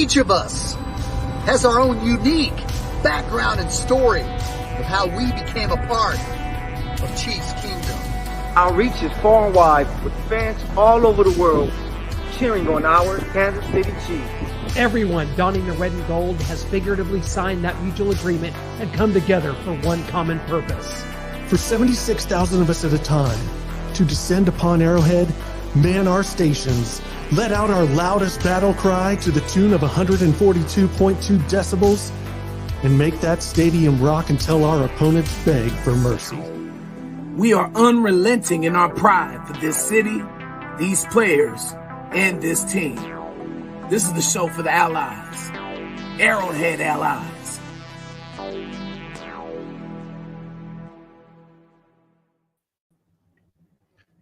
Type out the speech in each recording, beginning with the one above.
Each of us has our own unique background and story of how we became a part of Chiefs Kingdom. Our reach is far and wide, with fans all over the world cheering on our Kansas City Chiefs. Everyone donning the red and gold has figuratively signed that mutual agreement and come together for one common purpose. For 76,000 of us at a time, to descend upon Arrowhead, man our stations, let out our loudest battle cry to the tune of 142.2 decibels, and make that stadium rock until our opponents beg for mercy. We are unrelenting in our pride for this city, these players, and this team. This is the show for the Allies, Arrowhead Allies.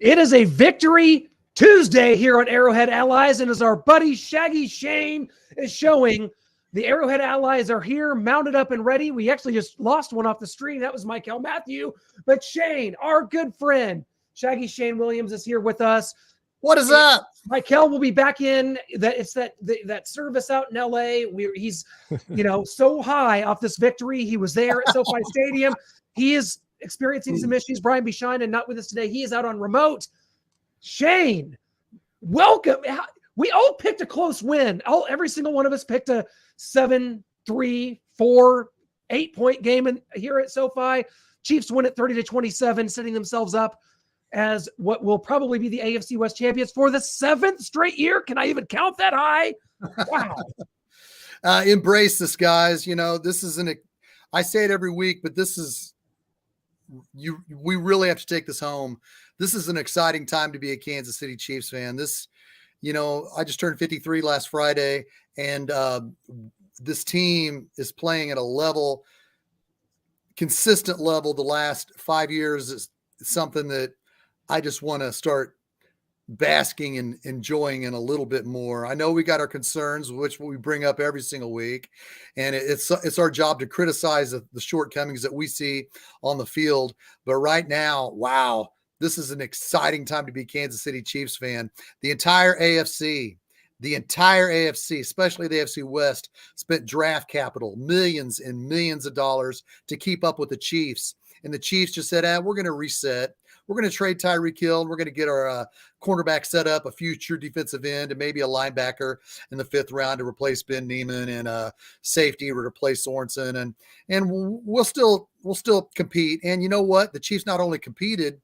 It is a Victory Tuesday here on Arrowhead Allies, and as our buddy Shaggy Shane is showing, the Arrowhead Allies are here, mounted up and ready. We actually just lost one off the stream. That was Michael Matthew. But Shane, our good friend, Shaggy Shane Williams, is here with us. What is up? Michael will be back in. That service out in LA. He's so high off this victory. He was there at SoFi Stadium. He is experiencing some issues. Brian Bishine and not with us today. He is out on remote. Shane, welcome. We all picked a close win. Every single one of us picked a 7, 3, 4, 8-point game here at SoFi. Chiefs win it 30-27, setting themselves up as what will probably be the AFC West champions for the 7th straight year. Can I even count that high? Wow. Embrace this, guys. This isn't I say it every week, but this is we really have to take this home. This is an exciting time to be a Kansas City Chiefs fan. I just turned 53 last Friday, and this team is playing at a consistent level. The last 5 years is something that I just want to start basking and enjoying in a little bit more. I know we got our concerns, which we bring up every single week, and it's our job to criticize the shortcomings that we see on the field. But right now, wow, this is an exciting time to be a Kansas City Chiefs fan. The entire AFC, especially the AFC West, spent draft capital, millions and millions of dollars to keep up with the Chiefs. And the Chiefs just said, we're going to reset. We're going to trade Tyreek Hill, and we're going to get our cornerback set up, a future defensive end, and maybe a linebacker in the 5th round to replace Ben Neiman, and a safety to replace Sorensen, and we'll still compete. And you know what? The Chiefs not only competed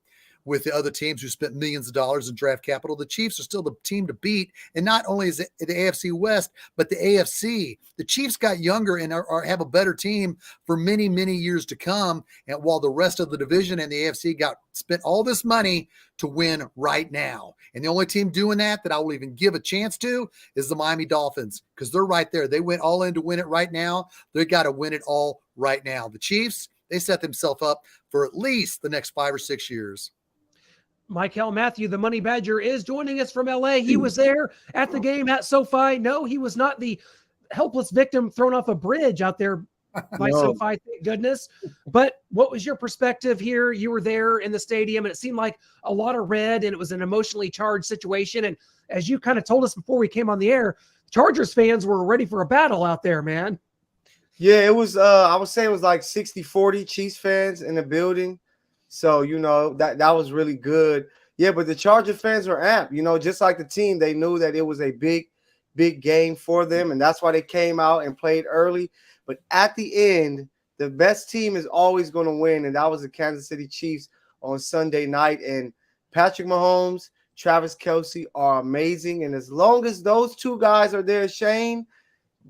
with the other teams who spent millions of dollars in draft capital, the Chiefs are still the team to beat. And not only is it the AFC West, but the AFC. The Chiefs got younger and have a better team for many, many years to come. And while the rest of the division and the AFC spent all this money to win right now. And the only team doing that I will even give a chance to is the Miami Dolphins, because they're right there. They went all in to win it right now. They got to win it all right now. The Chiefs, they set themselves up for at least the next 5 or 6 years. Michael Matthew, the Money Badger, is joining us from LA. He was there at the game at SoFi. No, he was not the helpless victim thrown off a bridge out there by SoFi, thank goodness. But what was your perspective here? You were there in the stadium, and it seemed like a lot of red, and it was an emotionally charged situation. And as you kind of told us before we came on the air, Chargers fans were ready for a battle out there, man. Yeah, it was, I would say it was like 60-40 Chiefs fans in the building. So, that was really good. Yeah, but the Charger fans were amped, just like the team. They knew that it was a big, big game for them, and that's why they came out and played early. But at the end, the best team is always going to win, and that was the Kansas City Chiefs on Sunday night. And Patrick Mahomes, Travis Kelce are amazing, and as long as those two guys are there, Shane,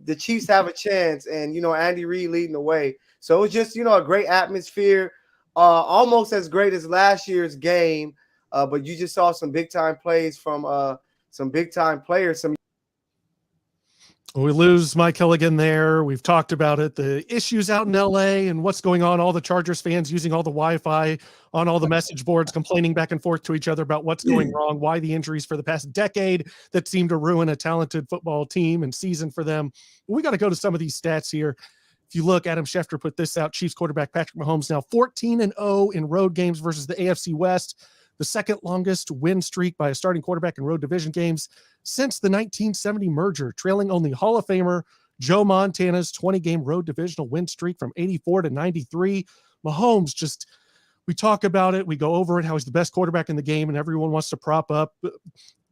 the Chiefs have a chance. And, Andy Reid leading the way. So it was just, a great atmosphere. Almost as great as last year's game, but you just saw some big-time plays from some big-time players. We lose Mike Hilligan there. We've talked about it, the issues out in LA and what's going on, all the Chargers fans using all the Wi-Fi on all the message boards, complaining back and forth to each other about what's going wrong, why the injuries for the past decade that seem to ruin a talented football team and season for them. We got to go to some of these stats here. If you look, Adam Schefter put this out. Chiefs quarterback Patrick Mahomes now 14-0 in road games versus the AFC West. the second longest win streak by a starting quarterback in road division games since the 1970 merger, trailing only Hall of Famer Joe Montana's 20-game road divisional win streak from 84 to 93. Mahomes just, we talk about it, we go over it, how he's the best quarterback in the game, and everyone wants to prop up.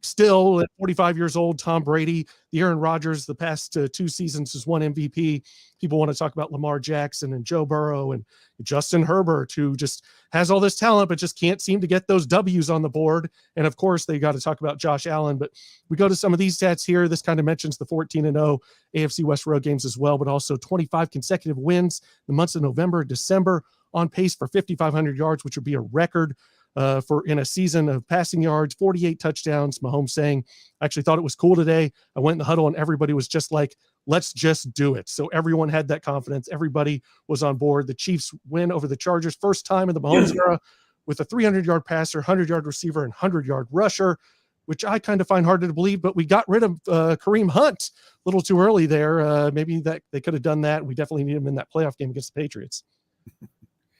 Still, at 45 years old, Tom Brady, the Aaron Rodgers, the past 2 seasons has won MVP. People want to talk about Lamar Jackson and Joe Burrow and Justin Herbert, who just has all this talent, but just can't seem to get those W's on the board. And of course, they got to talk about Josh Allen. But we go to some of these stats here. This kind of mentions the 14-0 AFC West road games as well, but also 25 consecutive wins in the months of November and December, on pace for 5,500 yards, which would be a record for in a season of passing yards, 48 touchdowns. Mahomes saying, I actually thought it was cool today. I went in the huddle and everybody was just like, let's just do it. So everyone had that confidence. Everybody was on board. The Chiefs win over the Chargers, first time in the Mahomes era, with a 300-yard passer, 100-yard receiver, and 100-yard rusher, which I kind of find hard to believe. But we got rid of Kareem Hunt a little too early there. Maybe that they could have done that. We definitely need him in that playoff game against the Patriots.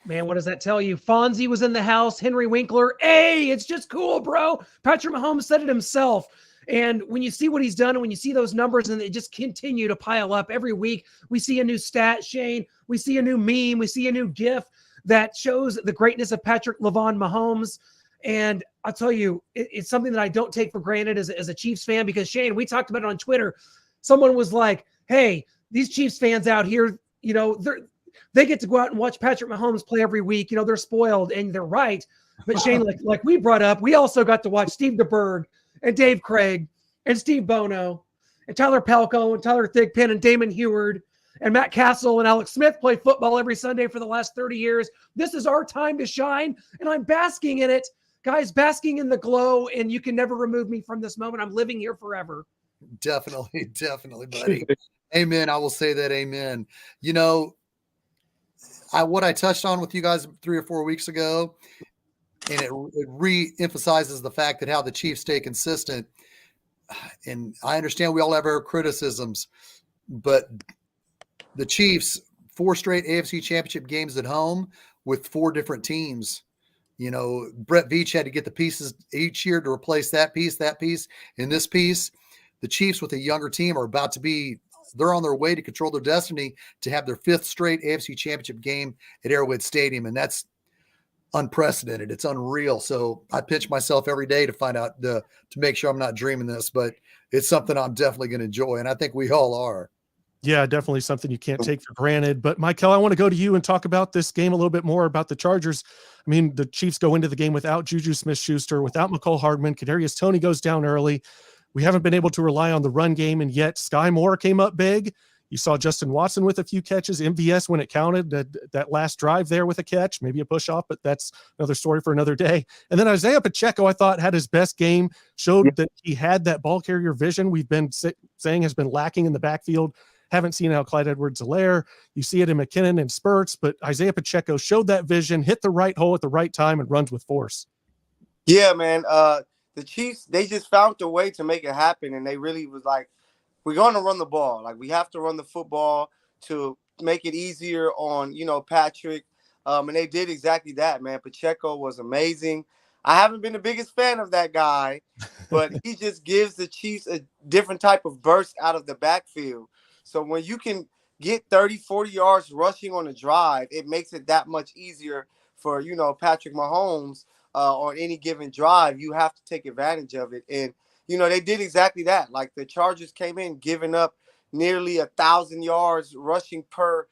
Man, what does that tell you? Fonzie was in the house. Henry Winkler. Hey, it's just cool, bro. Patrick Mahomes said it himself. And when you see what he's done, and when you see those numbers, and they just continue to pile up every week, we see a new stat, Shane. We see a new meme. We see a new GIF that shows the greatness of Patrick LeVon Mahomes. And I'll tell you, it's something that I don't take for granted as a Chiefs fan, because, Shane, we talked about it on Twitter. Someone was like, hey, these Chiefs fans out here, you know, they get to go out and watch Patrick Mahomes play every week. You know, they're spoiled, and they're right. But Shane, like we brought up, we also got to watch Steve DeBerg and Dave Craig and Steve Bono and Tyler Palco and Tyler Thigpen and Damon Heward and Matt Castle and Alex Smith play football every Sunday for the last 30 years. This is our time to shine, and I'm basking in it. Guys, basking in the glow, and you can never remove me from this moment. I'm living here forever. Definitely, buddy. Amen. I will say that, amen. You know, what I touched on with you guys 3 or 4 weeks ago, and it re-emphasizes the fact that how the Chiefs stay consistent. And I understand we all have our criticisms, but the Chiefs, 4 straight AFC Championship games at home with 4 different teams. You know, Brett Veach had to get the pieces each year to replace that piece, and this piece. The Chiefs with a younger team are about to be – they're on their way to control their destiny to have their 5th straight AFC Championship game at Arrowhead Stadium, and that's unprecedented. It's unreal. So I pinch myself every day to find out to make sure I'm not dreaming this, but it's something I'm definitely going to enjoy, and I think we all are. Yeah, definitely something you can't take for granted. But Michael, I want to go to you and talk about this game a little bit more, about the Chargers. I mean, the Chiefs go into the game without Juju Smith-Schuster, without McCall Hardman. Kadarius Toney goes down early. We haven't been able to rely on the run game, and yet Sky Moore came up big. You saw Justin Watson with a few catches, MVS when it counted, that last drive there with a catch, maybe a push off, but that's another story for another day. And then Isaiah Pacheco, I thought, had his best game, showed that he had that ball carrier vision we've been saying has been lacking in the backfield. Haven't seen how Clyde Edwards-Helaire. You see it in McKinnon and spurts, but Isaiah Pacheco showed that vision, hit the right hole at the right time, and runs with force. Yeah, man. The Chiefs, they just found a way to make it happen, and they really was like, we're going to run the ball. Like, we have to run the football to make it easier on, you know, Patrick. And they did exactly that, man. Pacheco was amazing. I haven't been the biggest fan of that guy, but he just gives the Chiefs a different type of burst out of the backfield. So when you can get 30, 40 yards rushing on a drive, it makes it that much easier for, you know, Patrick Mahomes on any given drive. You have to take advantage of it. And, you know, they did exactly that. Like, the Chargers came in giving up nearly 1,000 yards rushing per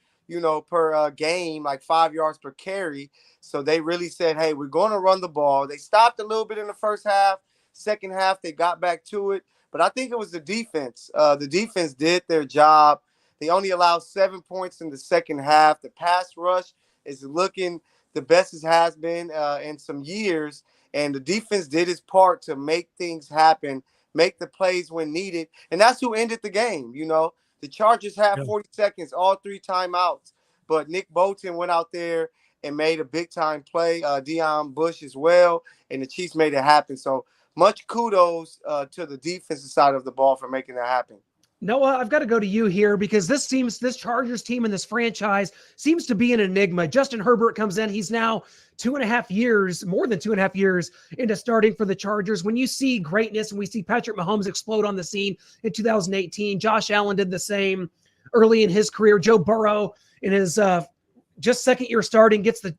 game, like 5 yards per carry. So they really said, hey, we're going to run the ball. They stopped a little bit in the first half. Second half, they got back to it. But I think it was the defense. The defense did their job. They only allowed 7 points in the second half. The pass rush is looking the best it has been in some years. And the defense did its part to make things happen, make the plays when needed. And that's who ended the game. You know, the Chargers had 40 seconds, all 3 timeouts. But Nick Bolton went out there and made a big-time play. Deion Bush as well. And the Chiefs made it happen. So much kudos to the defensive side of the ball for making that happen. Noah, I've got to go to you here because this Chargers team and this franchise seems to be an enigma. Justin Herbert comes in. He's now 2.5 years, more than 2.5 years into starting for the Chargers. When you see greatness and we see Patrick Mahomes explode on the scene in 2018, Josh Allen did the same early in his career. Joe Burrow in his just second year starting gets the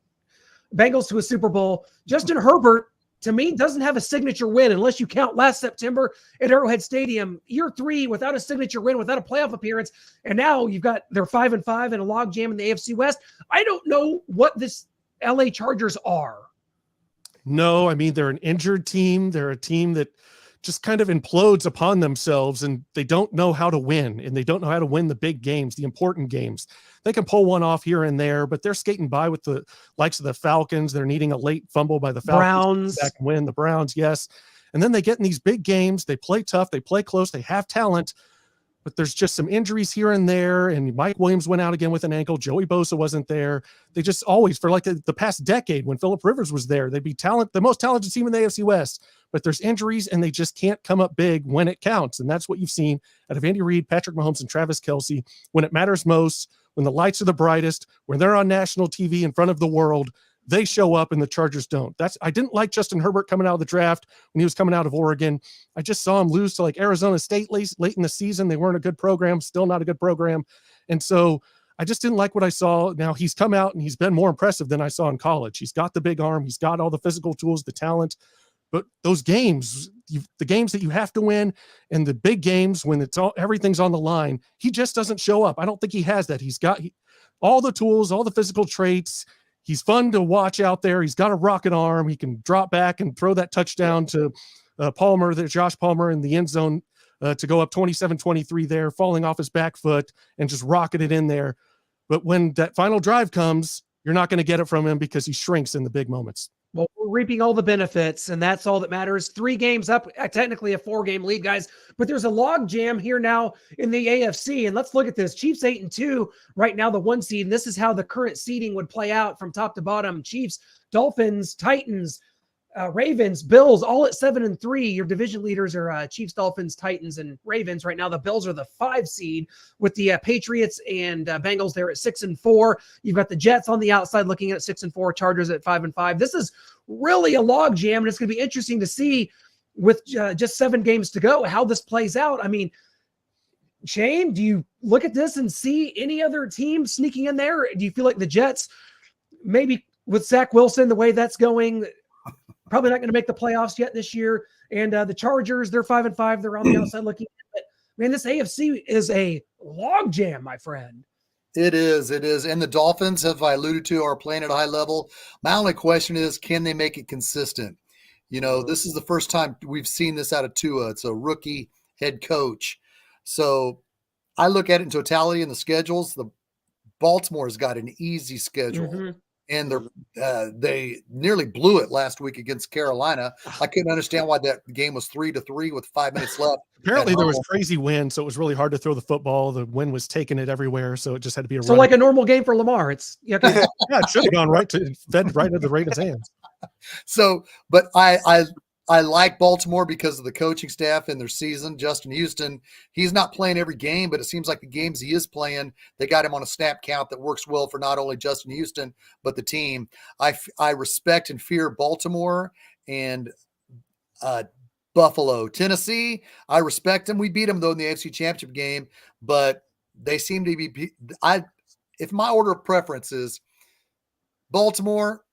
Bengals to a Super Bowl. Justin Herbert, to me, doesn't have a signature win unless you count last September at Arrowhead Stadium. Year 3 without a signature win, without a playoff appearance, and now they're 5-5 and a logjam in the AFC West. I don't know what this LA Chargers are. No, I mean, they're an injured team. They're a team that just kind of implodes upon themselves, and they don't know how to win, and they don't know how to win the big games, the important games. They can pull one off here and there, but they're skating by with the likes of the Falcons. They're needing a late fumble by the Falcons. Back and win. The Browns, yes. And then they get in these big games. They play tough. They play close. They have talent, but there's just some injuries here and there. And Mike Williams went out again with an ankle. Joey Bosa wasn't there. They just always, for like the past decade when Phillip Rivers was there, they'd be the most talented team in the AFC West. But there's injuries and they just can't come up big when it counts. And that's what you've seen out of Andy Reid, Patrick Mahomes, and Travis Kelce. When it matters most, when the lights are the brightest, when they're on national TV in front of the world, they show up and the Chargers don't. I didn't like Justin Herbert coming out of the draft when he was coming out of Oregon. I just saw him lose to like Arizona State late in the season. They weren't a good program, still not a good program. And so I just didn't like what I saw. Now he's come out and he's been more impressive than I saw in college. He's got the big arm. He's got all the physical tools, the talent. But those games, the games that you have to win and the big games when everything's on the line, he just doesn't show up. I don't think he has that. He's got all the tools, all the physical traits. He's fun to watch out there. He's got a rocket arm. He can drop back and throw that touchdown to Josh Palmer in the end zone to go up 27-23 there, falling off his back foot and just rocket it in there. But when that final drive comes, you're not going to get it from him because he shrinks in the big moments. Well, we're reaping all the benefits, and that's all that matters. 3 games up, technically a 4-game lead, guys. But there's a log jam here now in the AFC, and let's look at this. Chiefs 8-2 right now, the 1 seed. And this is how the current seeding would play out from top to bottom. Chiefs, Dolphins, Titans, Ravens, Bills, all at 7-3. Your division leaders are Chiefs, Dolphins, Titans, and Ravens. Right now, the Bills are the 5 seed with the Patriots and Bengals there at 6-4. You've got the Jets on the outside looking at 6-4, Chargers at 5-5. This is really a log jam, and it's going to be interesting to see with just 7 games to go how this plays out. I mean, Shane, do you look at this and see any other team sneaking in there? Do you feel like the Jets, maybe with Zach Wilson, the way that's going, probably not going to make the playoffs yet this year. And the Chargers, they're 5-5. They're on the outside looking at it. Man, this AFC is a log jam, my friend. It is. And the Dolphins, as I alluded to, are playing at a high level. My only question is, can they make it consistent? You know, this is the first time we've seen this out of Tua. It's a rookie head coach. So I look at it in totality in the schedules. The Baltimore's got an easy schedule. Mm-hmm. And they nearly blew it last week against Carolina. I couldn't understand why that game was 3-3 with 5 minutes left. Apparently there was crazy wind, so it was really hard to throw the football. The wind was taking it everywhere, so it just had to be a like a normal game for Lamar. It's yeah, it should have gone fed right into the Ravens' hands. So, but I like Baltimore because of the coaching staff and their season. Justin Houston, he's not playing every game, but it seems like the games he is playing, they got him on a snap count that works well for not only Justin Houston, but the team. I respect and fear Baltimore and Buffalo. Tennessee, I respect them. We beat them, though, in the AFC Championship game, but they seem to be if my order of preference is Baltimore,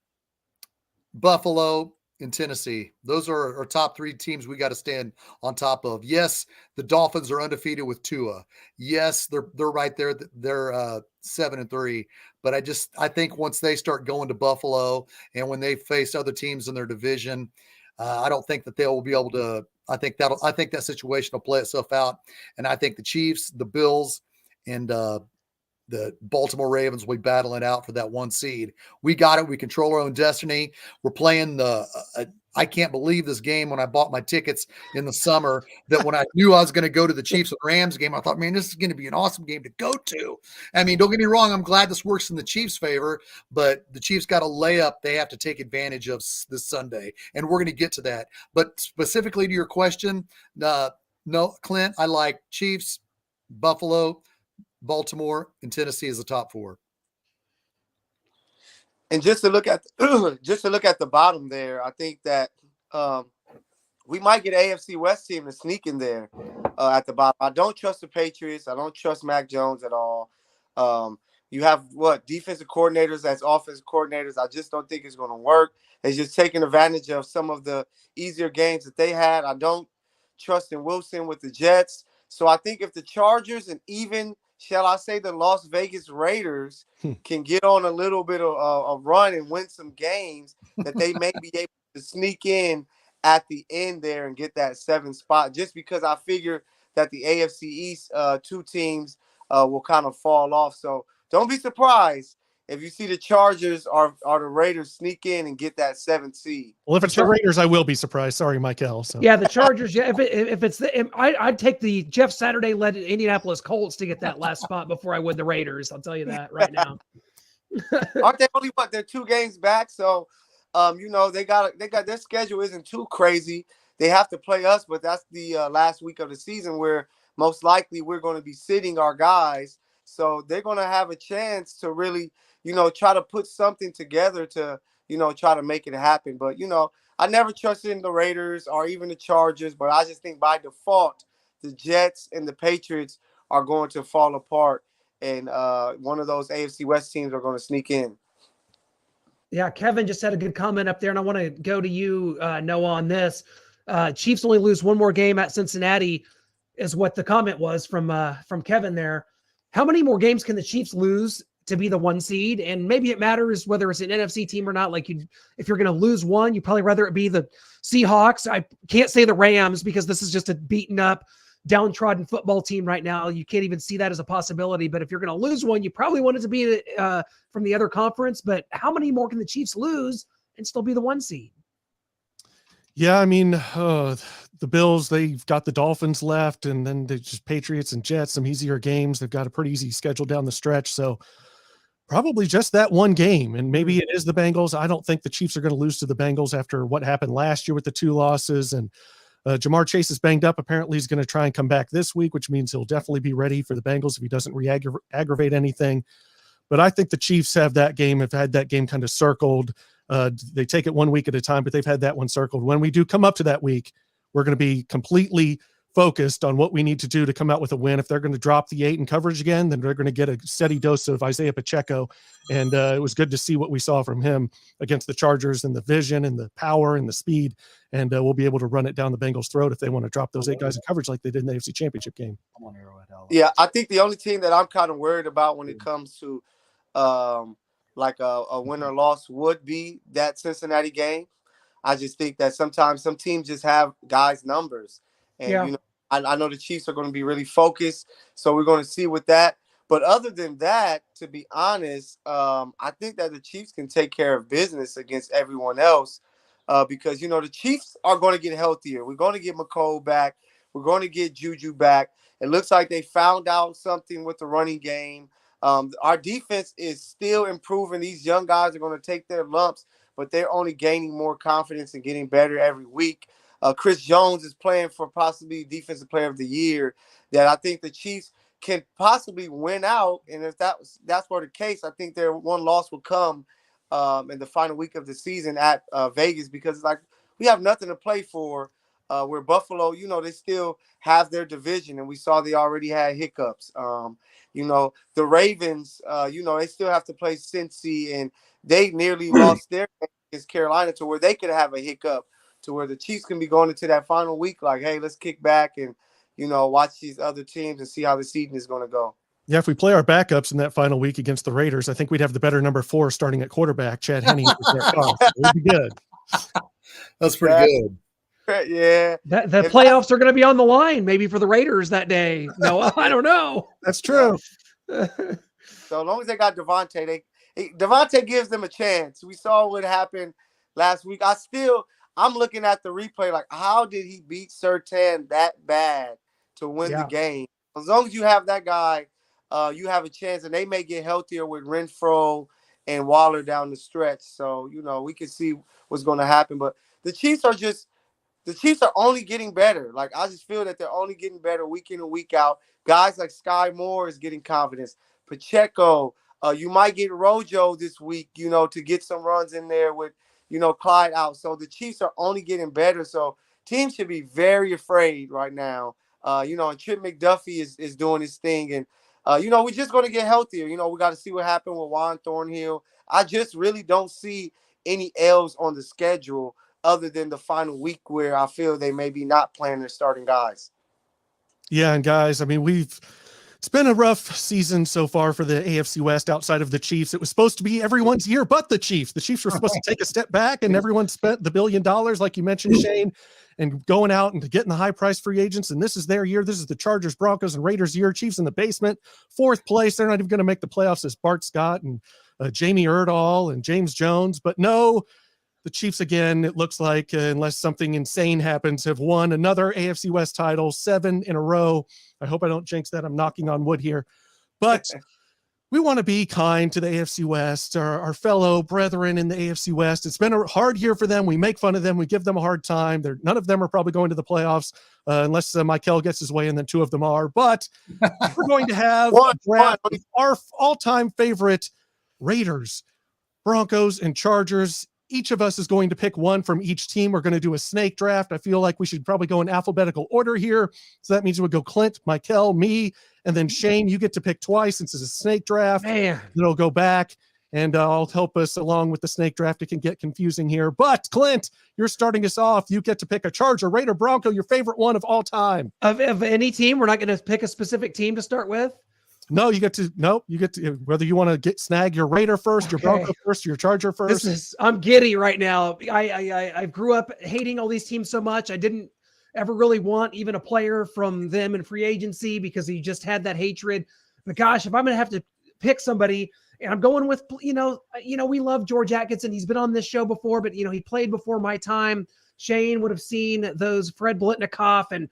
Buffalo, in Tennessee. Those are our top 3 teams we got to stand on top of. Yes, the Dolphins are undefeated with Tua. Yes, they're right there. They're 7-3. But I think once they start going to Buffalo and when they face other teams in their division, I don't think that they will be able to. I think that situation will play itself out. And I think the Chiefs, the Bills, and the Baltimore Ravens will be battling out for that 1 seed. We got it. We control our own destiny. We're playing I can't believe this game when I bought my tickets in the summer that when I knew I was going to go to the Chiefs and Rams game, I thought, man, this is going to be an awesome game to go to. I mean, don't get me wrong. I'm glad this works in the Chiefs' favor, but the Chiefs got a layup they have to take advantage of this Sunday, and we're going to get to that. But specifically to your question, no, Clint, I like Chiefs, Buffalo, Baltimore, and Tennessee as the top 4. And just to look at the bottom there, I think that we might get an AFC West team to sneak in there at the bottom. I don't trust the Patriots. I don't trust Mac Jones at all. You have defensive coordinators as offensive coordinators. I just don't think it's going to work. It's just taking advantage of some of the easier games that they had. I don't trust in Wilson with the Jets. So I think if the Chargers and even, shall I say, the Las Vegas Raiders can get on a little bit of a run and win some games, that they may be able to sneak in at the end there and get that 7th spot, just because I figure that the AFC East 2 teams will kind of fall off. So don't be surprised if you see the Chargers or the Raiders sneak in and get that 7th seed. Well, if it's the Raiders, I will be surprised. Sorry, Michael. So. Yeah, the Chargers. Yeah, if it's I'd take the Jeff Saturday led Indianapolis Colts to get that last spot before I would the Raiders. I'll tell you that right now. Aren't they only they're 2 games back? So, they got their schedule isn't too crazy. They have to play us, but that's the last week of the season where most likely we're going to be sitting our guys. So they're going to have a chance to really, try to put something together to, try to make it happen. But, I never trusted in the Raiders or even the Chargers, but I just think by default, the Jets and the Patriots are going to fall apart, and one of those AFC West teams are going to sneak in. Yeah, Kevin just had a good comment up there, and I want to go to you, Noah, on this. Chiefs only lose 1 more game at Cincinnati, is what the comment was from Kevin there. How many more games can the Chiefs lose to be the 1 seed? And maybe it matters whether it's an NFC team or not. Like, if you're going to lose one, you'd probably rather it be the Seahawks. I can't say the Rams because this is just a beaten up, downtrodden football team right now. You can't even see that as a possibility. But if you're going to lose one, you probably want it to be from the other conference. But how many more can the Chiefs lose and still be the 1 seed? Yeah, I mean, the Bills, they've got the Dolphins left, and then they just Patriots and Jets, some easier games. They've got a pretty easy schedule down the stretch. So probably just that 1 game. And maybe it is the Bengals. I don't think the Chiefs are going to lose to the Bengals after what happened last year with the 2 losses. And Jamar Chase is banged up. Apparently he's going to try and come back this week, which means he'll definitely be ready for the Bengals if he doesn't aggravate anything. But I think the Chiefs have had that game kind of circled. They take it 1 week at a time, but they've had that one circled. When we do come up to that week, we're going to be completely focused on what we need to do to come out with a win. If they're going to drop the 8 in coverage again, then they're going to get a steady dose of Isaiah Pacheco. And it was good to see what we saw from him against the Chargers, and the vision and the power and the speed. And we'll be able to run it down the Bengals' throat if they want to drop those 8 guys in coverage like they did in the AFC Championship game. I'm on Arrowhead Allies. Yeah, I think the only team that I'm kind of worried about when it comes to like a win or loss would be that Cincinnati game. I just think that sometimes some teams just have guys' numbers. And, I know the Chiefs are going to be really focused. So we're going to see with that. But other than that, to be honest, I think that the Chiefs can take care of business against everyone else because, the Chiefs are going to get healthier. We're going to get McCole back. We're going to get Juju back. It looks like they found out something with the running game. Our defense is still improving. These young guys are going to take their lumps, but they're only gaining more confidence and getting better every week. Chris Jones is playing for possibly Defensive Player of the Year that I think the Chiefs can possibly win out. And if that's the case, I think their one loss will come in the final week of the season at Vegas because it's like we have nothing to play for. Where Buffalo, they still have their division, and we saw they already had hiccups. The Ravens, they still have to play Cincy, and they nearly lost their game against Carolina to where they could have a hiccup, to where the Chiefs can be going into that final week like, hey, let's kick back and, watch these other teams and see how the season is going to go. Yeah, if we play our backups in that final week against the Raiders, I think we'd have the better number 4 starting at quarterback, Chad Henne. It'd be good. That's pretty good. Yeah. The playoffs are going to be on the line maybe for the Raiders that day. No, I don't know. That's true. So as long as they got Devontae, Devontae gives them a chance. We saw what happened last week. I'm looking at the replay like, how did he beat Surtain that bad to win the game? As long as you have that guy, you have a chance, and they may get healthier with Renfro and Waller down the stretch. So, we can see what's going to happen. But the Chiefs are just the Chiefs are only getting better. Like, I just feel that they're only getting better week in and week out. Guys like Sky Moore is getting confidence. Pacheco, you might get Rojo this week, to get some runs in there with, Clyde out. So the Chiefs are only getting better. So teams should be very afraid right now. And Trip McDuffie is doing his thing. And, we're just going to get healthier. We got to see what happened with Juan Thornhill. I just really don't see any L's on the schedule other than the final week where I feel they may be not playing their starting guys. Yeah, and guys, I mean, it's been a rough season so far for the AFC West outside of the Chiefs. It was supposed to be everyone's year but the Chiefs. The Chiefs were supposed to take a step back, and everyone spent the $1 billion, like you mentioned, Shane, and going out and getting the high-priced free agents, and this is their year. This is the Chargers, Broncos, and Raiders' year. Chiefs in the basement, 4th place. They're not even going to make the playoffs as Bart Scott and Jamie Erdahl and James Jones. But no, the Chiefs, again, it looks like, unless something insane happens, have won another AFC West title, 7 in a row. I hope I don't jinx that. I'm knocking on wood here. But we want to be kind to the AFC West, our fellow brethren in the AFC West. It's been a hard year for them. We make fun of them. We give them a hard time. None of them are probably going to the playoffs unless Michael gets his way, and then 2 of them are. But we're going to have a draft of our all-time favorite Raiders, Broncos, and Chargers. Each of us is going to pick one from each team. We're going to do a snake draft. I feel like we should probably go in alphabetical order here. So that means we'll go Clint, Michael, me, and then Shane. You get to pick twice since it's a snake draft. Man. Then it'll go back, and I'll help us along with the snake draft. It can get confusing here. But Clint, you're starting us off. You get to pick a Charger, Raider, Bronco, your favorite one of all time. Of any team, we're not going to pick a specific team to start with? No, you get to whether you want to snag your Raider first, your Bronco first, your Charger first. I'm giddy right now. I grew up hating all these teams so much. I didn't ever really want even a player from them in free agency because he just had that hatred. But gosh, if I'm going to have to pick somebody, and I'm going with, we love George Atkinson. He's been on this show before, but he played before my time. Shane would have seen those Fred Blitnikoff and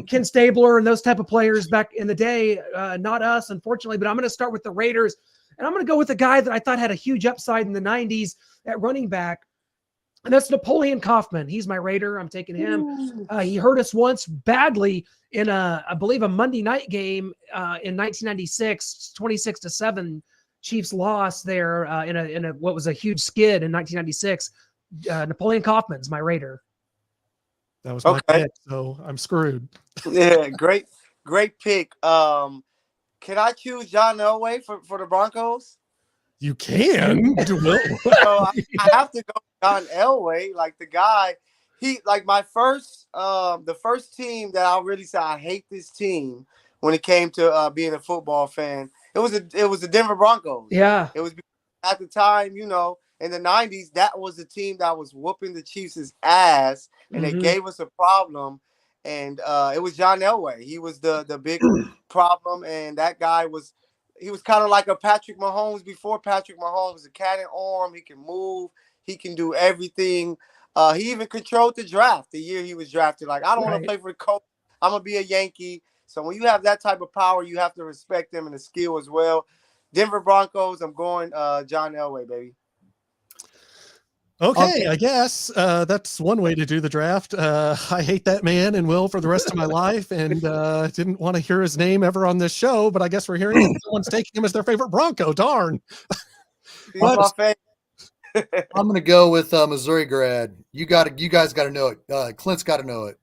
Ken Stabler and those type of players back in the day. Not us, unfortunately, but I'm going to start with the Raiders, and I'm going to go with a guy that I thought had a huge upside in the 90s at running back, and that's Napoleon Kaufman. He's my Raider. I'm taking him. He hurt us once badly in I believe a Monday night game in 1996, 26-7. Chiefs lost there in a what was a huge skid in 1996. Napoleon Kaufman's my Raider. That was my pick, so I'm screwed. Yeah, great pick. Can I choose John Elway for the Broncos? You can. So I have to go John Elway. Like, the guy, my the first team that I really said I hate this team when it came to being a football fan. It was the Denver Broncos. Yeah, it was at the time, in the 90s, that was the team that was whooping the Chiefs' ass, and they gave us a problem. And it was John Elway. He was the big problem, and that guy was kind of like a Patrick Mahomes before Patrick Mahomes. A cannon arm. He can move. He can do everything. He even controlled the draft the year he was drafted. Like, I don't want to play for the Colts. I'm going to be a Yankee. So when you have that type of power, you have to respect them and the skill as well. Denver Broncos, I'm going John Elway, baby. Okay, I guess that's one way to do the draft. I hate that man and will for the rest of my life, and didn't want to hear his name ever on this show, but I guess we're hearing that someone's taking him as their favorite Bronco. Darn. I'm going to go with Missouri grad. You guys got to know it. Clint's got to know it.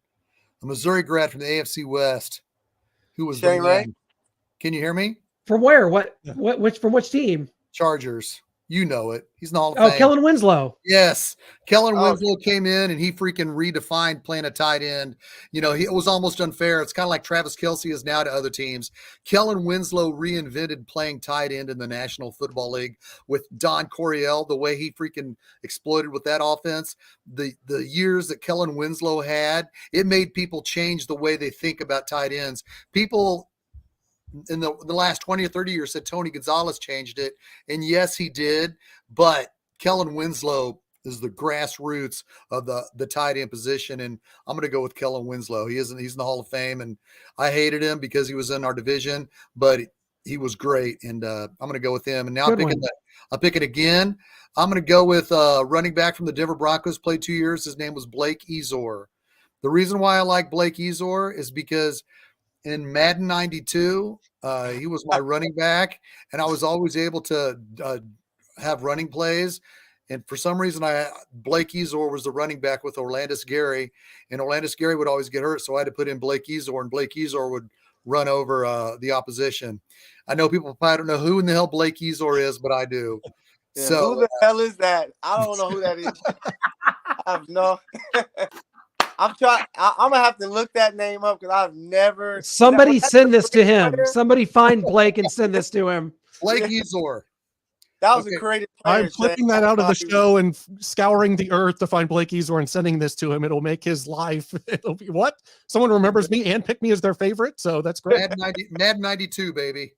A Missouri grad from the AFC West. Who was Shane Ray? Can you hear me? From where? From which team? Chargers. You know it. He's in the Hall of Fame. Kellen Winslow. Yes. Kellen Winslow came in and he freaking redefined playing a tight end. It was almost unfair. It's kind of like Travis Kelce is now to other teams. Kellen Winslow reinvented playing tight end in the National Football League with Don Coryell, the way he freaking exploded with that offense. The years that Kellen Winslow had, it made people change the way they think about tight ends. People in the last 20 or 30 years said Tony Gonzalez changed it. And yes, he did. But Kellen Winslow is the grassroots of the tight end position. And I'm going to go with Kellen Winslow. He's in the Hall of Fame. And I hated him because he was in our division, but he was great. And I'm going to go with him. And now I'll pick it again. I'm going to go with running back from the Denver Broncos, played 2 years. His name was Blake Ezor. The reason why I like Blake Ezor is because in Madden 92, he was my running back, and I was always able to have running plays. And for some reason, Blake Ezor was the running back with Orlandis Gary, and Orlandis Gary would always get hurt, so I had to put in Blake Ezor, and Blake Ezor would run over the opposition. I know people probably don't know who in the hell Blake Ezor is, but I do. Yeah, So who the hell is that? I don't know who that is. I have no. I'm gonna have to look that name up because I've never. Somebody send this to him. player? Somebody find Blake and send this to him. Blake Ezor. That was Okay. a creative player. I'm clipping that out of the show and scouring the earth to find Blake Ezor and sending this to him. It'll make his life. It'll be what? Someone remembers me and picked me as their favorite. So that's great. Madden 92, baby.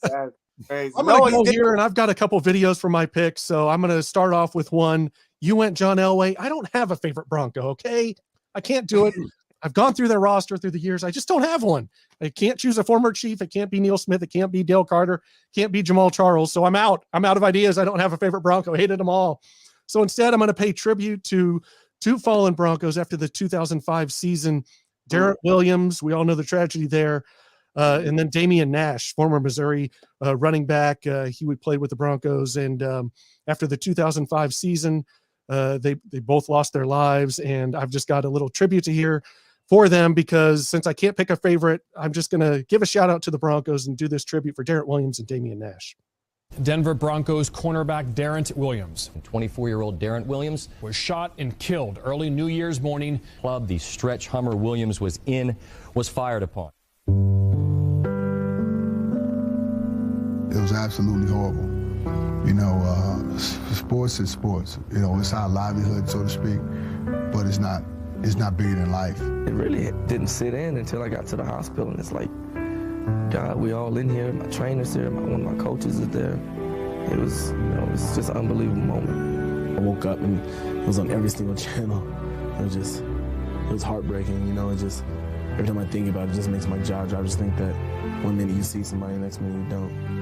That's crazy. I'm going to go here, and I've got a couple videos for my picks. So I'm going to start off with one. You went John Elway. I don't have a favorite Bronco, okay? I can't do it. I've gone through their roster through the years. I just don't have one. I can't choose a former Chief. It can't be Neil Smith. It can't be Dale Carter. Can't be Jamal Charles. So I'm out. I'm out of ideas. I don't have a favorite Bronco. I hated them all. So instead, I'm going to pay tribute to two fallen Broncos after the 2005 season. Derek Williams, we all know the tragedy there. And then Damian Nash, former Missouri running back. He would play with the Broncos. And after the 2005 season, they both lost their lives. And I've just got a little tribute to here for them, because since I can't pick a favorite, I'm just going to give a shout out to the Broncos and do this tribute for Derek Williams and Damian Nash. Denver Broncos cornerback Darrent Williams. 24-year-old Darrent Williams Was shot and killed early New Year's morning. club the stretch Hummer Williams was in was fired upon. It was absolutely horrible. You know, sports is sports. You know, it's our livelihood, so to speak, but it's not bigger than life. It really didn't sit in until I got to the hospital, and it's like, God, we all in here. My trainer's there. One of my coaches is there. It was, it was just an unbelievable moment. I woke up and it was on every single channel. It was heartbreaking. It just, every time I think about it, it just makes my jaw drop. I just think that one minute you see somebody, the next minute you don't.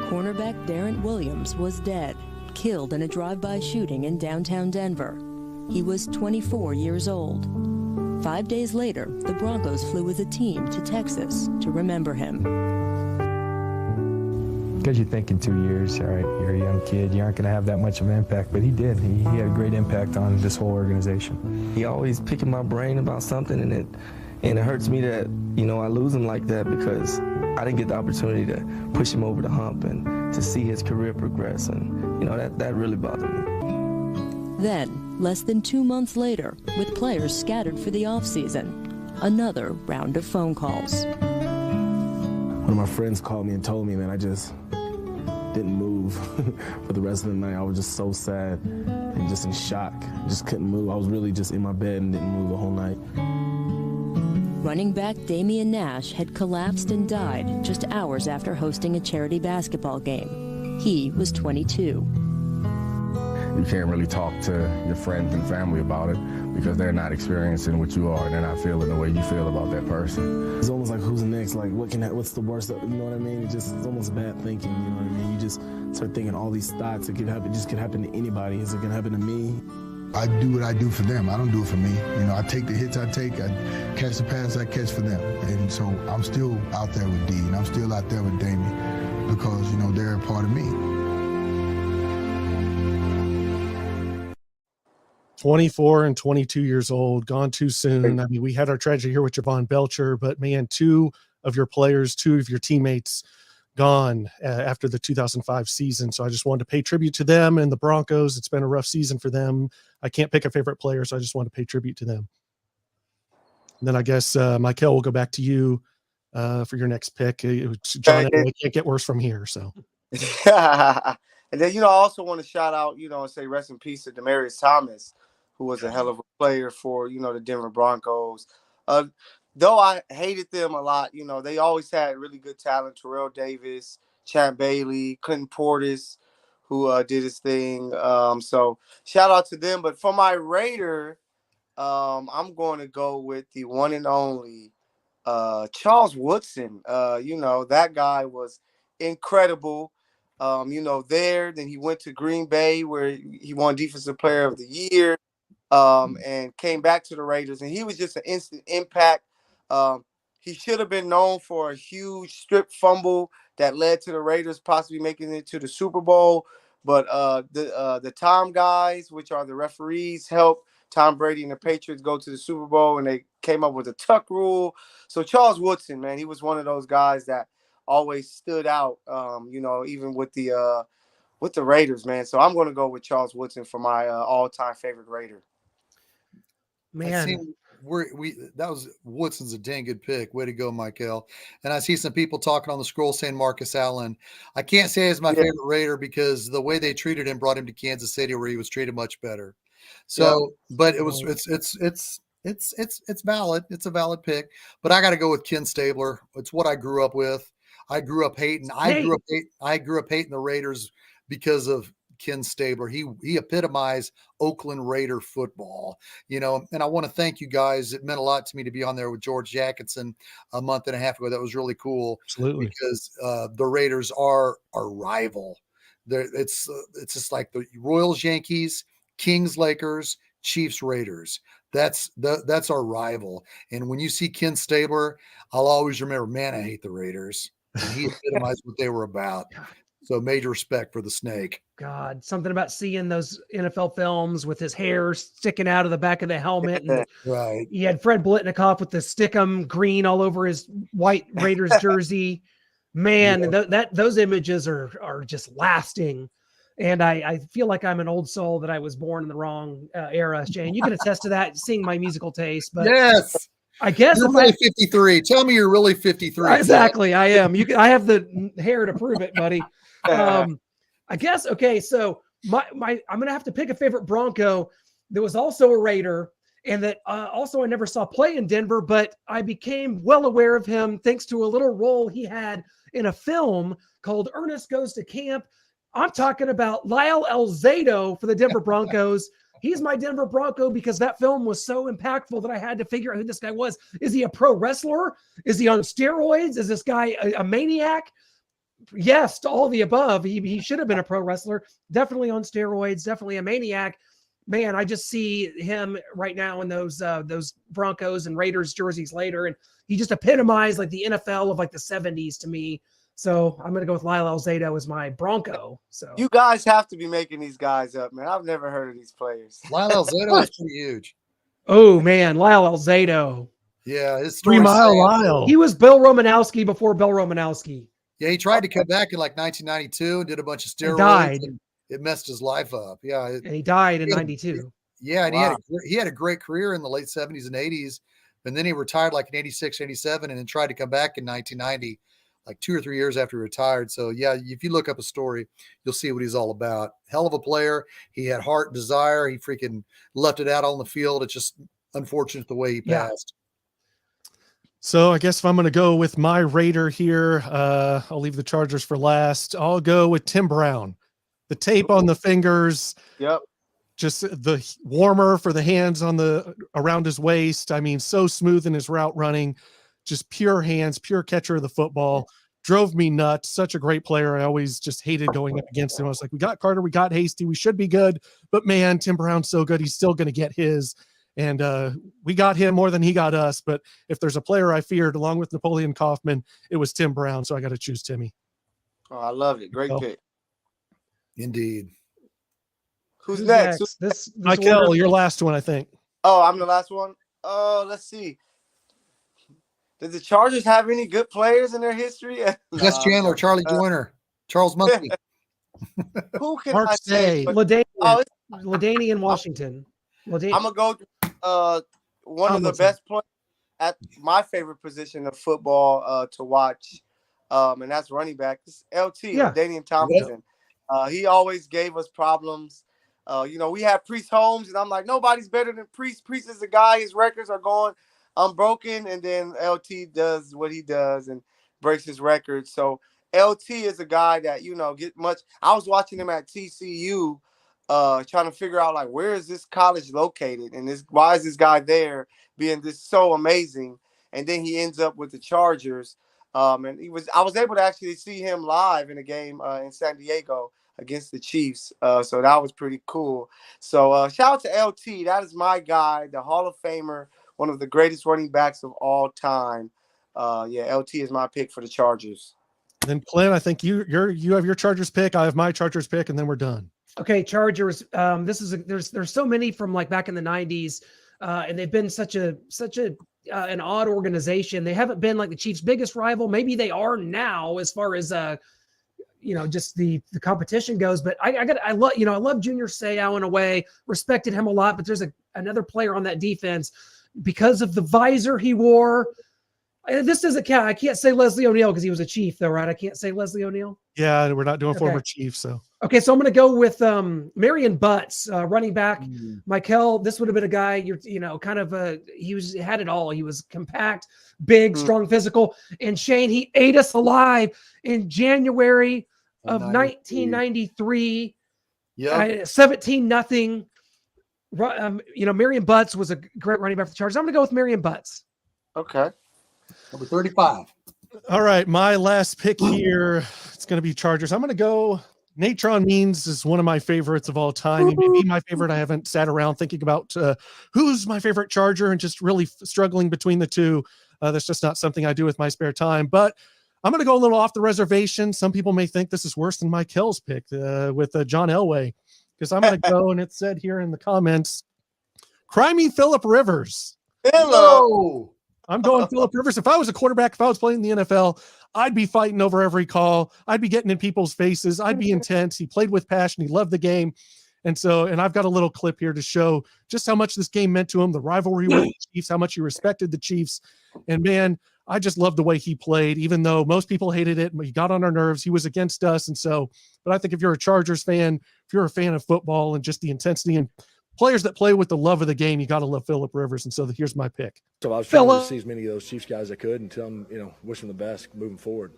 Cornerback Darrent Williams was dead, killed in a drive-by shooting in downtown Denver. He was 24 years old. 5 days later, the Broncos flew with a team to Texas to remember him. Because you think in 2 years, all right, you're a young kid, you aren't going to have that much of an impact, but he did. He had a great impact on this whole organization. He always picking my brain about something, and it hurts me that, I lose him like that, because I didn't get the opportunity to push him over the hump and to see his career progress, and, that really bothered me. Then, less than 2 months later, with players scattered for the offseason, another round of phone calls. One of my friends called me and told me, man, I just didn't move for the rest of the night. I was just so sad and just in shock. Just couldn't move. I was really just in my bed and didn't move the whole night. Running back Damian Nash had collapsed and died just hours after hosting a charity basketball game. He was 22. You can't really talk to your friends and family about it because they're not experiencing what you are, and they're not feeling the way you feel about that person. It's almost like, who's next? Like, what's the worst? You know what I mean? It's almost bad thinking. You know what I mean? You just start thinking all these thoughts. It could happen to anybody. Is it gonna happen to me? I do what I do for them. I don't do it for me. I take the hits I take. I catch the pass I catch for them. And so I'm still out there with D, and I'm still out there with Damien because, they're a part of me. 24 and 22 years old, gone too soon. I mean, we had our tragedy here with Javon Belcher, but man, two of your teammates gone after the 2005 season. So I just wanted to pay tribute to them and the Broncos. It's been a rough season for them. I can't pick a favorite player, so I just want to pay tribute to them. And then I guess, Michael, we'll go back to you for your next pick. John, it can't get worse from here. So. And then, I also want to shout out, and say rest in peace to Demaryius Thomas, who was a hell of a player for, the Denver Broncos. Though I hated them a lot, they always had really good talent. Terrell Davis, Champ Bailey, Clinton Portis, who did his thing. So shout out to them. But for my Raider, I'm going to go with the one and only Charles Woodson. That guy was incredible. Then he went to Green Bay where he won Defensive Player of the Year. and came back to the Raiders, and he was just an instant impact. Um, he should have been known for a huge strip fumble that led to the Raiders possibly making it to the Super Bowl. But the Tom guys, which are the referees, helped Tom Brady and the Patriots go to the Super Bowl, and they came up with a tuck rule. So Charles Woodson, man, he was one of those guys that always stood out, even with the Raiders, man. So I'm going to go with Charles Woodson for my all-time favorite Raider. Man, that was Woodson's a dang good pick. Way to go, Michael. And I see some people talking on the scroll saying Marcus Allen. I can't say he's my favorite Raider because the way they treated him brought him to Kansas City where he was treated much better. So, but it's valid. It's a valid pick. But I got to go with Ken Stabler. It's what I grew up with. I grew up hating. I grew up hating the Raiders because of Ken Stabler. He epitomized Oakland Raider football, and I want to thank you guys. It meant a lot to me to be on there with George Jackinson a month and a half ago. That was really cool. Absolutely. Because the Raiders are our rival. It's just like the Royals, Yankees, Kings, Lakers, Chiefs, Raiders. That's our rival. And when you see Ken Stabler, I'll always remember, man, I hate the Raiders. And he epitomized what they were about. So major respect for the snake. God, something about seeing those NFL films with his hair sticking out of the back of the helmet. And right. He had Fred Blitnikoff with the stickum green all over his white Raiders jersey. Man, those images are just lasting. And I feel like I'm an old soul that I was born in the wrong era, Shane. You can attest to that, seeing my musical taste. But yes. I guess you're really 53. Tell me you're really 53. Exactly, I am. I have the hair to prove it, buddy. I guess okay. So I'm gonna have to pick a favorite Bronco that was also a Raider, and that also I never saw play in Denver, but I became well aware of him thanks to a little role he had in a film called Ernest Goes to Camp. I'm talking about Lyle Alzado for the Denver Broncos. He's my Denver Bronco because that film was so impactful that I had to figure out who this guy was. Is he a pro wrestler? Is he on steroids? Is this guy a maniac? Yes, to all the above. He should have been a pro wrestler. Definitely on steroids. Definitely a maniac. Man, I just see him right now in those Broncos and Raiders jerseys later, and he just epitomized like the NFL of like the 70s to me. So I'm gonna go with Lyle Alzado as my Bronco. So you guys have to be making these guys up, man. I've never heard of these players. Lyle Alzado is pretty huge. Oh man, Lyle Alzado. Yeah, his 3 Mile Lyle. He was Bill Romanowski before Bill Romanowski. Yeah, he tried to come back in like 1992 and did a bunch of steroids. Died. And it messed his life up. Yeah, and he died in '92. Yeah, and he had a great career in the late 70s and 80s, and then he retired like in 86, 87, and then tried to come back in 1990. Like 2 or 3 years after he retired. So yeah, if you look up a story, you'll see what he's all about. Hell of a player. He had heart and desire. He freaking left it out on the field. It's just unfortunate the way he passed. So I guess if I'm going to go with my Raider here, I'll leave the Chargers for last. I'll go with Tim Brown. The tape on the fingers. Yep. Just the warmer for the hands around his waist. I mean, so smooth in his route running. Just pure hands, pure catcher of the football. Drove me nuts. Such a great player. I always just hated going up against him. I was like, we got Carter, we got Hasty, we should be good. But man, Tim Brown's so good. He's still going to get his. And we got him more than he got us. But if there's a player I feared, along with Napoleon Kaufman, it was Tim Brown. So I got to choose Timmy. Oh, I love it. Great pick. Indeed. Who's next? This Michael, your last one, I think. Oh, I'm the last one. Oh, let's see. Did the Chargers have any good players in their history? Gus Chandler, Charlie Joyner, Charles Muskie. Who can Mark I say? LaDainian in Washington. I'm gonna go one of the best players at my favorite position of football to watch, and that's running back. It's LT, LaDainian Tomlinson. He always gave us problems. We have Priest Holmes, and I'm like, nobody's better than Priest. Priest is a guy. His records are going unbroken, and then LT does what he does and breaks his record. So LT is a guy that get much. I was watching him at TCU, trying to figure out like where is this college located, and why is this guy there being this so amazing? And then he ends up with the Chargers. And I was able to actually see him live in a game in San Diego against the Chiefs. So that was pretty cool. So shout out to LT. That is my guy, the Hall of Famer, one of the greatest running backs of all time. Yeah, LT is my pick for the Chargers. Then Clint, I think you have your Chargers pick. I have my Chargers pick, and then we're done. Okay, Chargers. There's so many from like back in the 90s, and they've been such an odd organization. They haven't been like the Chiefs' biggest rival. Maybe they are now as far as just the competition goes. But I love Junior Seau in a way. Respected him a lot. But there's another player on that defense because of the visor he wore. This doesn't count. I can't say Leslie O'Neal because he was a Chief, though, right? I can't say Leslie O'Neal. Yeah, we're not doing Okay. former Chiefs, so. Okay, so I'm going to go with Marion Butts, running back. Michael, this would have been a guy, kind of had it all. He was compact, big, strong, physical. And Shane, he ate us alive in January of 1993. Yeah, 17-0. Marion Butts was a great running back for the Chargers. I'm going to go with Marion Butts. Okay. Number 35. All right, my last pick here. It's going to be Chargers. I'm going to go. Natron Means is one of my favorites of all time. He may be my favorite. I haven't sat around thinking about who's my favorite Charger and just really struggling between the two. That's just not something I do with my spare time. But I'm going to go a little off the reservation. Some people may think this is worse than Mike Hill's pick with John Elway, because I'm going to go, and it said here in the comments, cry me Phillip Rivers. Hello. I'm going Phillip Rivers. If I was a quarterback, if I was playing in the NFL, I'd be fighting over every call. I'd be getting in people's faces. I'd be intense. He played with passion. He loved the game. And I've got a little clip here to show just how much this game meant to him, the rivalry with the Chiefs, how much he respected the Chiefs. And man, I just loved the way he played, even though most people hated it. He got on our nerves. He was against us. But I think if you're a Chargers fan, if you're a fan of football and just the intensity and players that play with the love of the game, you got to love Phillip Rivers. And so here's my pick. So I was trying to see as many of those Chiefs guys as I could and tell them, wish them the best moving forward.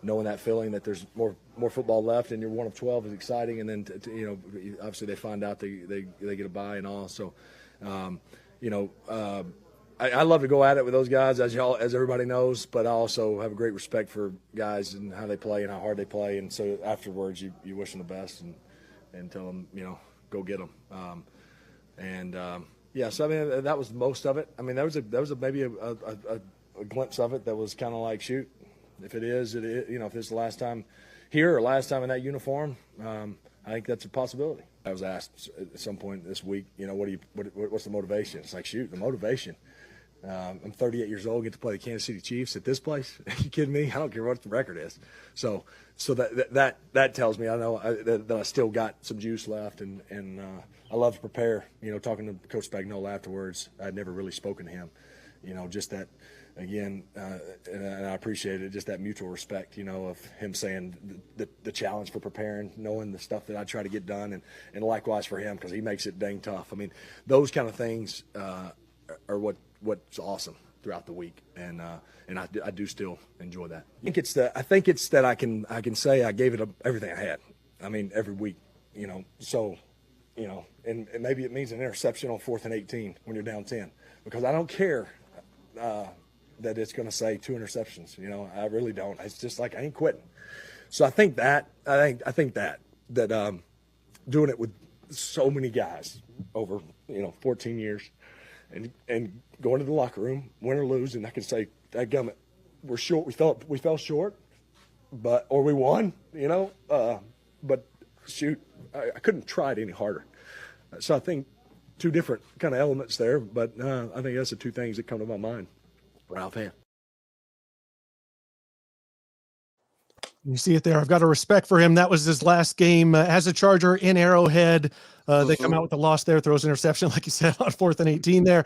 Knowing that feeling that there's more football left and you're one of 12 is exciting. And then, obviously they find out they get a bye and all. So, I love to go at it with those guys, as everybody knows, but I also have a great respect for guys and how they play and how hard they play. And so afterwards you wish them the best and tell them, go get them. So I mean that was most of it. I mean there was maybe a glimpse of it that was kind of like, shoot, if it is, if it's the last time here or last time in that uniform, I think that's a possibility. I was asked at some point this week, what's the motivation? It's like, shoot, the motivation. I'm 38 years old, get to play the Kansas City Chiefs at this place. Are you kidding me? I don't care what the record is. So that tells me I know that I still got some juice left, and I love to prepare. Talking to Coach Spagnuolo afterwards, I'd never really spoken to him. Just that again, and I appreciate it. Just that mutual respect. Of him saying the challenge for preparing, knowing the stuff that I try to get done, and likewise for him because he makes it dang tough. I mean, those kind of things are what's awesome throughout the week, and I do still enjoy that. I think it's that I can say I gave it everything I had. I mean, every week, and maybe it means an interception on 4th and 18 when you're down 10, because I don't care that it's going to say 2 interceptions. I really don't. It's just like I ain't quitting. So I think that doing it with so many guys over 14 years. And going to the locker room, win or lose, and I can say, "Dadgummit, we're short. We fell short, or we won, But shoot, I couldn't try it any harder. So I think 2 different kind of elements there, but I think that's the 2 things that come to my mind right offhand. You see it there. I've got a respect for him. That was his last game as a Charger in Arrowhead. They come out with the loss there, throws an interception, like you said, on 4th and 18 there,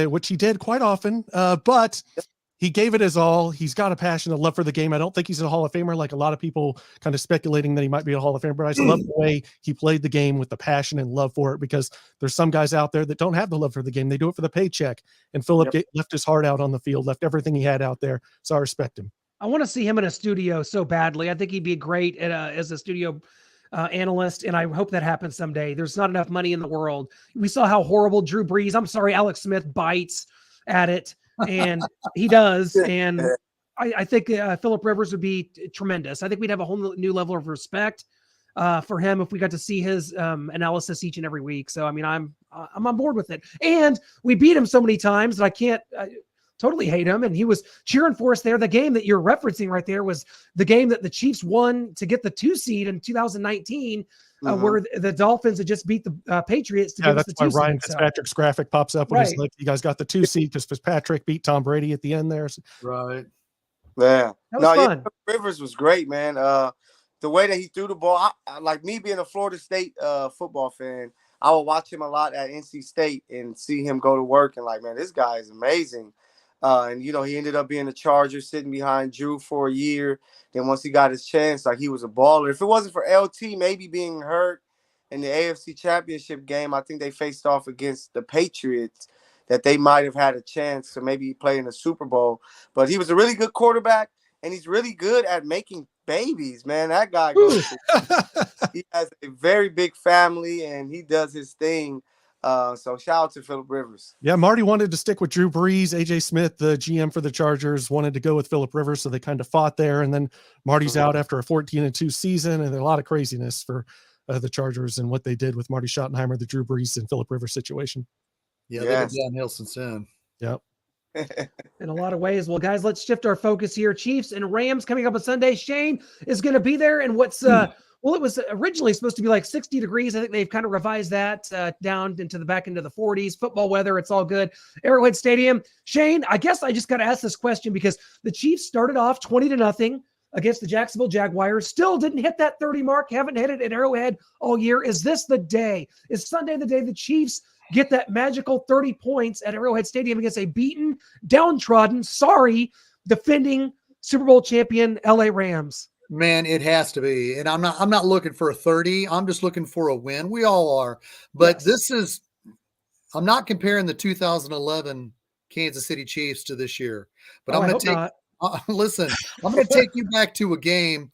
which he did quite often. But he gave it his all. He's got a passion, a love for the game. I don't think he's a Hall of Famer, like a lot of people kind of speculating that he might be a Hall of Famer, but I just love the way he played the game with the passion and love for it, because there's some guys out there that don't have the love for the game. They do it for the paycheck. And Phillip left his heart out on the field, left everything he had out there. So I respect him. I want to see him in a studio so badly. I think he'd be great as a studio analyst, and I hope that happens someday. There's not enough money in the world. We saw how horrible Drew Brees, Alex Smith bites at it. and he does. And I think Phillip Rivers would be tremendous. I think we'd have a whole new level of respect for him if we got to see his analysis each and every week. So, I mean, I'm on board with it. And we beat him so many times that I can't totally hate him. And he was cheering for us there. The game that you're referencing right there was the game that the Chiefs won to get the 2 seed in 2019, where the Dolphins had just beat the Patriots to give us the 2 that's why seed. Ryan Fitzpatrick's graphic pops up when he's Right. like, you guys got the 2 seed because Fitzpatrick beat Tom Brady at the end there. Right. Yeah. That was fun. Rivers was great, man. The way that he threw the ball, like me being a Florida State football fan, I would watch him a lot at NC State and see him go to work and like, man, this guy is amazing. And, you know, he ended up being a Charger sitting behind Drew for a year. Then once he got his chance, like he was a baller. If it wasn't for LT maybe being hurt in the AFC Championship game, I think they faced off against the Patriots, that they might have had a chance to maybe play in the Super Bowl. But he was a really good quarterback, and he's really good at making babies, man. That guy goes he has a very big family, and he does his thing. So shout out to Phillip Rivers. Yeah, Marty wanted to stick with Drew Brees. AJ Smith, the GM for the Chargers, wanted to go with Phillip Rivers, so they kind of fought there. And then Marty's out after a 14-2 season, and there's a lot of craziness for the Chargers and what they did with Marty Schottenheimer, the Drew Brees and Phillip Rivers situation. Yeah, they've been downhill since then. Yep. In a lot of ways. Well, guys, let's shift our focus here. Chiefs and Rams coming up on Sunday. Shane is going to be there. And what's well, it was originally supposed to be like 60 degrees. I think they've kind of revised that down into the back into the 40s. Football weather, it's all good. Arrowhead Stadium. Shane, I guess I just got to ask this question because the Chiefs started off 20-0 against the Jacksonville Jaguars. Still didn't hit that 30 mark. Haven't hit it at Arrowhead all year. Is this the day? Is Sunday the day the Chiefs get that magical 30 points at Arrowhead Stadium against a beaten, downtrodden, defending Super Bowl champion LA Rams? Man, it has to be. And I'm not looking for a 30. I'm just looking for a win. We all are. But I'm not comparing the 2011 Kansas City Chiefs to this year. But I'm going to take listen, I'm going to take you back to a game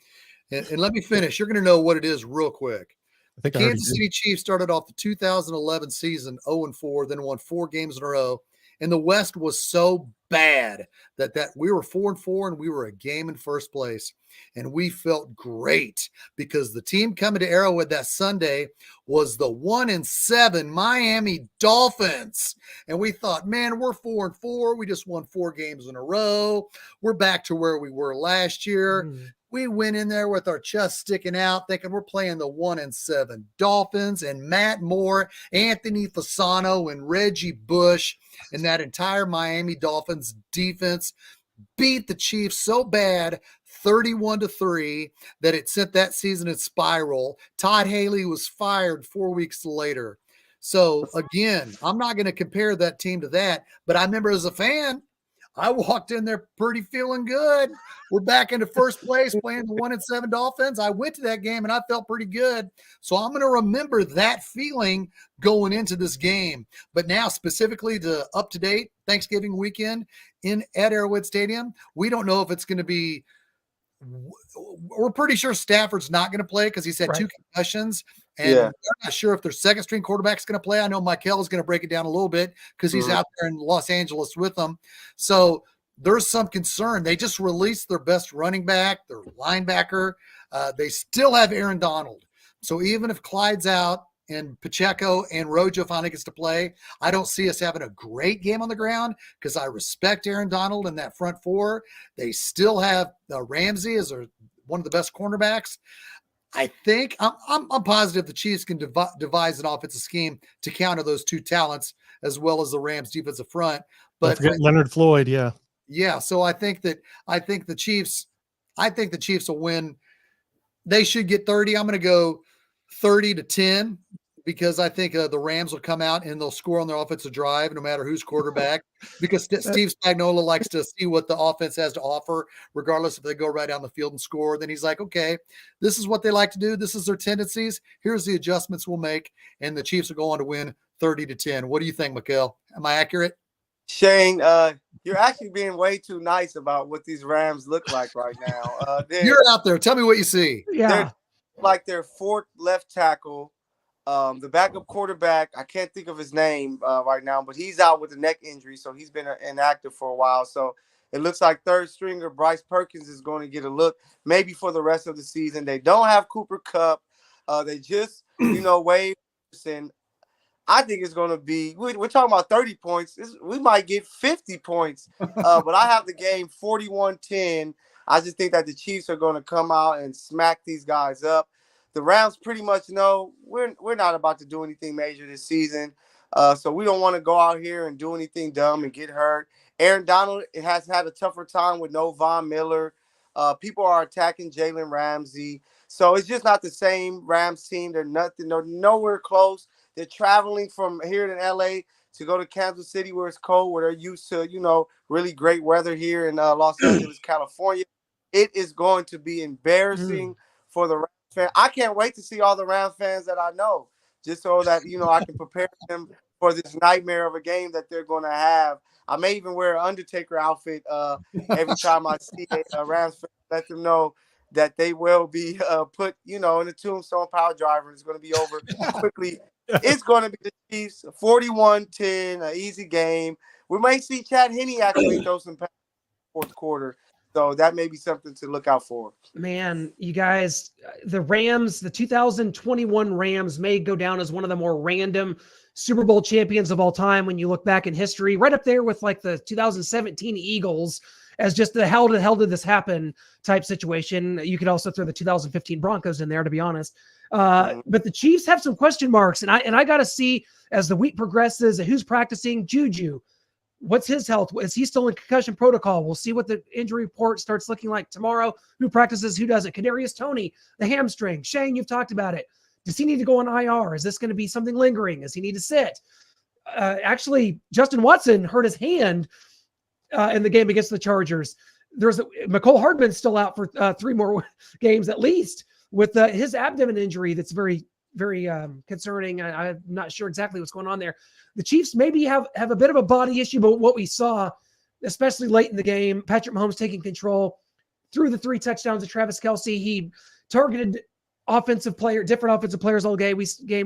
and let me finish. You're going to know what it is real quick. The Kansas City Chiefs started off the 2011 season 0-4, then won 4 games in a row. And the West was so bad that we were 4-4 and we were a game in first place. And we felt great because the team coming to Arrowhead that Sunday was the 1-7 Miami Dolphins. And we thought, man, we're 4-4. We just won 4 games in a row. We're back to where we were last year. We went in there with our chest sticking out, thinking we're playing the 1-7 Dolphins, and Matt Moore, Anthony Fasano, and Reggie Bush, and that entire Miami Dolphins defense beat the Chiefs so bad, 31-3, that it sent that season in spiral. Todd Haley was fired 4 weeks later. So again, I'm not going to compare that team to that, but I remember as a fan, I walked in there pretty feeling good. We're back into first place playing the 1-7 Dolphins. I went to that game and I felt pretty good. So I'm going to remember that feeling going into this game. But now specifically to up to date Thanksgiving weekend at Arrowhead Stadium, we don't know if it's going to be. We're pretty sure Stafford's not going to play because he's had 2 concussions. And we're not sure if their second string quarterback's going to play. I know Michael is going to break it down a little bit because he's out there in Los Angeles with them. So there's some concern. They just released their best running back, their linebacker. They still have Aaron Donald. So even if Clyde's out and Pacheco and Rojo finally gets to play, I don't see us having a great game on the ground because I respect Aaron Donald in that front 4. They still have Ramsey as one of the best cornerbacks. I think I'm positive the Chiefs can devise an offensive scheme to counter those 2 talents as well as the Rams defensive front. But forget Leonard Floyd, so I think the Chiefs will win. They should get 30. I'm going to go 30-10 because I think the Rams will come out and they'll score on their offensive drive no matter who's quarterback because Steve Spagnuolo likes to see what the offense has to offer, regardless if they go right down the field and score. Then he's like, okay, this is what they like to do. This is their tendencies. Here's the adjustments we'll make. And the Chiefs will go on to win 30-10. What do you think, Mikhail? Am I accurate? Shane, you're actually being way too nice about what these Rams look like right now. You're out there. Tell me what you see. Yeah. Like their 4th left tackle The backup quarterback, I can't think of his name right now, but he's out with a neck injury, so he's been inactive for a while. So it looks like third stringer Bryce Perkins is going to get a look maybe for the rest of the season. They don't have Cooper Kupp. They just, waived and I think it's going to be, we're talking about 30 points. We might get 50 points, but I have the game 41-10. I just think that the Chiefs are going to come out and smack these guys up. The Rams pretty much know we're not about to do anything major this season, so we don't want to go out here and do anything dumb and get hurt. Aaron Donald has had a tougher time with no Von Miller. People are attacking Jalen Ramsey, so it's just not the same Rams team. They're nowhere close. They're traveling from here in LA to go to Kansas City where it's cold, where they're used to, really great weather here in Los Angeles, California. It is going to be embarrassing for the Rams fans. I can't wait to see all the Rams fans that I know, just so that, I can prepare them for this nightmare of a game that they're going to have. I may even wear an Undertaker outfit every time I see a Rams fan, let them know that they will be put, in a tombstone power driver. It's going to be over quickly. It's going to be the Chiefs, 41-10, an easy game. We may see Chad Henne actually throw some passes in the fourth quarter. So that may be something to look out for. Man, you guys, the Rams, the 2021 Rams may go down as one of the more random Super Bowl champions of all time when you look back in history, right up there with like the 2017 Eagles as just the hell did this happen type situation. You could also throw the 2015 Broncos in there, to be honest. But the Chiefs have some question marks, and I got to see as the week progresses who's practicing. Juju, what's his health? Is he still in concussion protocol? We'll see what the injury report starts looking like tomorrow. Who practices? Who doesn't? Kadarius Toney, the hamstring. Shane, you've talked about it. Does he need to go on IR? Is this going to be something lingering? Does he need to sit? Actually, Justin Watson hurt his hand in the game against the Chargers. Mecole Hardman's still out for 3 more games at least with his abdomen injury. That's very, very concerning. I'm not sure exactly what's going on there. The Chiefs maybe have a bit of a body issue, but what we saw, especially late in the game, Patrick Mahomes taking control, threw the 3 touchdowns to Travis Kelce. He targeted different offensive players all game.